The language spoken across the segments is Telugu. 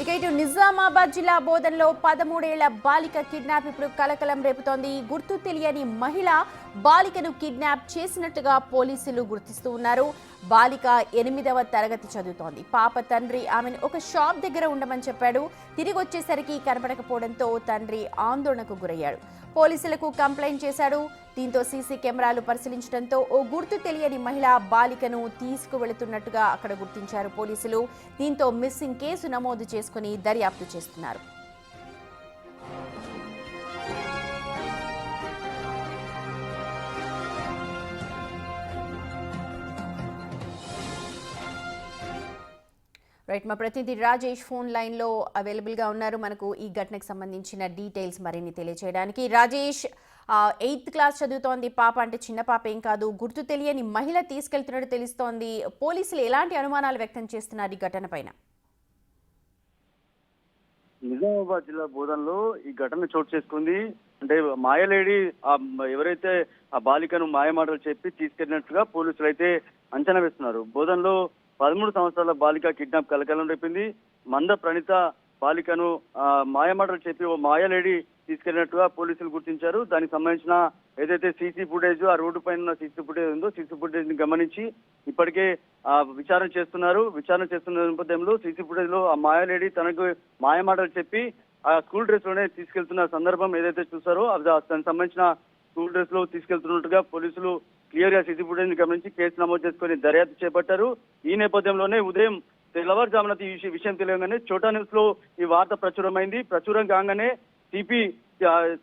ఇక ఇటు నిజామాబాద్ జిల్లా బోధన్లో 13 ఏళ్ల బాలిక కిడ్నాప్ ఇప్పుడు కలకలం రేపుతోంది. గుర్తు తెలియని మహిళ బాలికను కిడ్నాప్ చేసినట్టుగా పోలీసులు గుర్తిస్తూ ఉన్నారు. బాలిక 8వ తరగతి చదువుతోంది. పాప తండ్రి ఆమెను ఒక షాప్ దగ్గర ఉండమని చెప్పాడు. తిరిగి వచ్చేసరికి కనపడకపోవడంతో తండ్రి ఆందోళనకు గురయ్యాడు. పోలీసులకు కంప్లైంట్ చేశాడు. దీంతో సీసీ కెమెరాలు పరిశీలించడంతో ఓ గుర్తు తెలియని మహిళ బాలికను తీసుకువెళుతున్నట్టుగా అక్కడ గుర్తించారు పోలీసులు. దీంతో మిస్సింగ్ కేసు నమోదు చేసుకుని దర్యాప్తు చేస్తున్నారు. రైట్, మా ప్రతినిధి రాజేష్ ఫోన్ లైన్ లో అవైలబుల్ గా ఉన్నారు. మనకు ఈ ఘటనకు సంబంధించిన డీటెయిల్స్ మరిన్ని తెలియజేయడానికి. రాజేష్, 8th క్లాస్ చదువుతోంది పాప, అంటే చిన్న పాప ఏం కాదు. గుర్తు తెలియని మహిళ తీసుకెళ్తున్నట్టు తెలుస్తోంది. పోలీసులు ఎలాంటి అనుమానాలు వ్యక్తం చేస్తున్నారు ఈ ఘటన పైన? నిజామాబాద్ జిల్లా బోధన్లో ఈ ఘటన చోటు చేసుకుంది. అంటే మాయలేడి ఎవరైతే ఆ బాలికను మాయమాటలు చెప్పి తీసుకెళ్లినట్టుగా పోలీసులు అయితే అంచనా వేస్తున్నారు. బోధన్లో 13 సంవత్సరాల బాలిక కిడ్నాప్ కలకలం రేపింది. మంద ప్రణీత బాలికను మాయమాటలు చెప్పి ఓ మాయలేడి తీసుకెళ్లినట్టుగా పోలీసులు గుర్తించారు. దానికి సంబంధించిన ఏదైతే సీసీ ఫుటేజ్, ఆ రోడ్డు పైన సీసీ ఫుటేజ్ ఉందో సీసీ ఫుటేజ్ ని గమనించి ఇప్పటికే విచారణ చేస్తున్నారు. విచారణ చేస్తున్న నేపథ్యంలో సీసీ ఫుటేజ్ లో ఆ మాయలేడి తనకు మాయమాటలు చెప్పి ఆ స్కూల్ డ్రెస్ లోనే తీసుకెళ్తున్న సందర్భం ఏదైతే చూసారో దానికి సంబంధించిన స్కూల్ డ్రెస్ లో తీసుకెళ్తున్నట్టుగా పోలీసులు క్లియర్ గా సీసీ ఫుటేజ్ ని గమనించి కేసు నమోదు చేసుకుని దర్యాప్తు చేపట్టారు. ఈ నేపథ్యంలోనే ఉదయం తెల్లవారుజామున ఈ విషయం తెలియగానే చోటా న్యూస్ లో ఈ వార్త ప్రచురమైంది. ప్రచురం కాగానే సిపి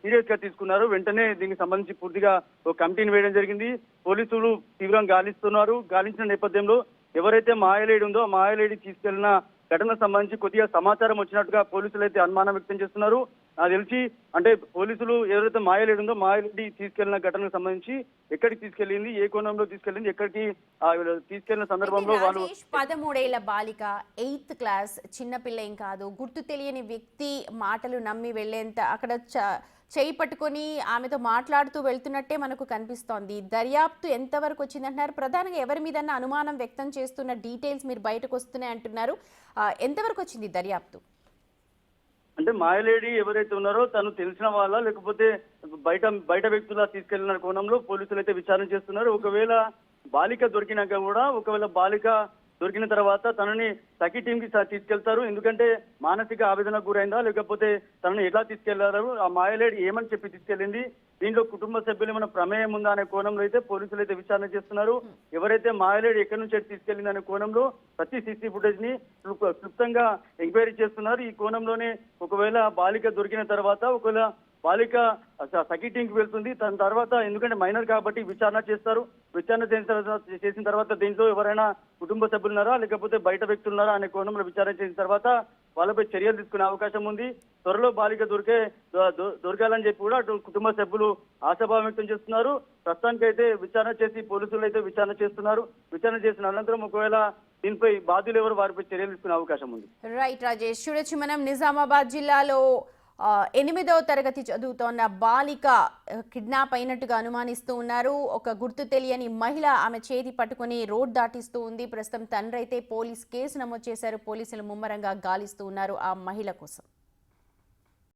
సీరియస్ గా తీసుకున్నారు. వెంటనే దీనికి సంబంధించి పూర్తిగా ఒక కమిటీని వేయడం జరిగింది. పోలీసులు తీవ్రంగా గాలిస్తున్నారు. గాలించిన నేపథ్యంలో ఎవరైతే మాయలేడి ఉందో ఆ మాయలేడి తీసుకెళ్లిన ఘటనకు సంబంధించి కొద్దిగా సమాచారం వచ్చినట్టుగా పోలీసులు అయితే అనుమానం వ్యక్తం చేస్తున్నారు. నాకు తెలిసి అంటే పోలీసులు ఎవరైతే మాయలేడి ఉందో మాయలేడి తీసుకెళ్లిన ఘటనకు సంబంధించి ఎక్కడికి తీసుకెళ్లింది, ఏ కోణంలో తీసుకెళ్లింది, ఎక్కడికి తీసుకెళ్లిన సందర్భంలో వాళ్ళు 13 ఏళ్ల బాలిక 8th క్లాస్, చిన్నపిల్ల ఏం కాదు. గుర్తు తెలియని వ్యక్తి మాటలు నమ్మి వెళ్లేంత అక్కడ చేయి పట్టుకొని ఆమెతో మాట్లాడుతూ వెళ్తున్నట్టే మనకు కనిపిస్తోంది. దర్యాప్తు ఎంతవరకు వచ్చిందంటున్నారు? ప్రధానంగా ఎవరి మీద అనుమానం వ్యక్తం చేస్తున్న డీటెయిల్స్ మీరు బయటకు వస్తున్నాయి అంటున్నారు. ఎంతవరకు వచ్చింది దర్యాప్తు? అంటే మాయలేడి ఎవరైతే ఉన్నారో తను తెలిసిన వాళ్ళ లేకపోతే బయట వ్యక్తుల తీసుకెళ్లిన కోణంలో పోలీసులు అయితే విచారణ చేస్తున్నారు. ఒకవేళ బాలిక దొరికినాక కూడా బాలిక దొరికిన తర్వాత తనని సఖీ టీం కి తీసుకెళ్తారు. ఎందుకంటే మానసిక ఆవేదనకు గురైందా లేకపోతే తనని ఎలా తీసుకెళ్లారు, ఆ మాయలేడి ఏమని చెప్పి తీసుకెళ్లింది, దీంట్లో కుటుంబ సభ్యులు ఏమైనా ప్రమేయం ఉందా అనే కోణంలో అయితే పోలీసులు అయితే విచారణ చేస్తున్నారు. ఎవరైతే మాయలేడి ఎక్కడి నుంచి తీసుకెళ్లింది అనే కోణంలో ప్రతి సీసీ ఫుటేజ్ ని క్లుప్తంగా ఎంక్వైరీ చేస్తున్నారు. ఈ కోణంలోనే ఒకవేళ బాలిక దొరికిన తర్వాత ఒకవేళ బాలిక సఖీ టీంకి వెళ్తుంది. దాని తర్వాత ఎందుకంటే మైనర్ కాబట్టి విచారణ చేస్తారు. విచారణ చేసిన తర్వాత దీంట్లో ఎవరైనా కుటుంబ సభ్యులున్నారా లేకపోతే బయట వ్యక్తులున్నారా అనే కోణంలో విచారణ చేసిన తర్వాత వాళ్ళపై చర్యలు తీసుకునే అవకాశం ఉంది. త్వరలో బాలిక దొరకాలని చెప్పి కూడా అటు కుటుంబ సభ్యులు ఆశాభావం వ్యక్తం చేస్తున్నారు. ప్రస్తుతానికైతే విచారణ చేసి పోలీసులు అయితే విచారణ చేస్తున్నారు. విచారణ చేసిన అనంతరం ఒకవేళ దీనిపై బాధ్యులు ఎవరు వారిపై చర్యలు తీసుకునే అవకాశం ఉంది. రైట్ రాజేష్, చూడొచ్చు మనం నిజామాబాద్ జిల్లాలో 8వ తరగతి చదువుతోన్న బాలిక కిడ్నాప్ అయినట్టుగా అనుమానిస్తూ ఉన్నారు. ఒక గుర్తు తెలియని మహిళ ఆమె చేతి పట్టుకుని రోడ్ దాటిస్తూ ఉంది. ప్రస్తుతం తండ్రి అయితే పోలీస్ కేసు నమోదు చేశారు. పోలీసులు ముమ్మరంగా గాలిస్తూ ఉన్నారు ఆ మహిళ కోసం.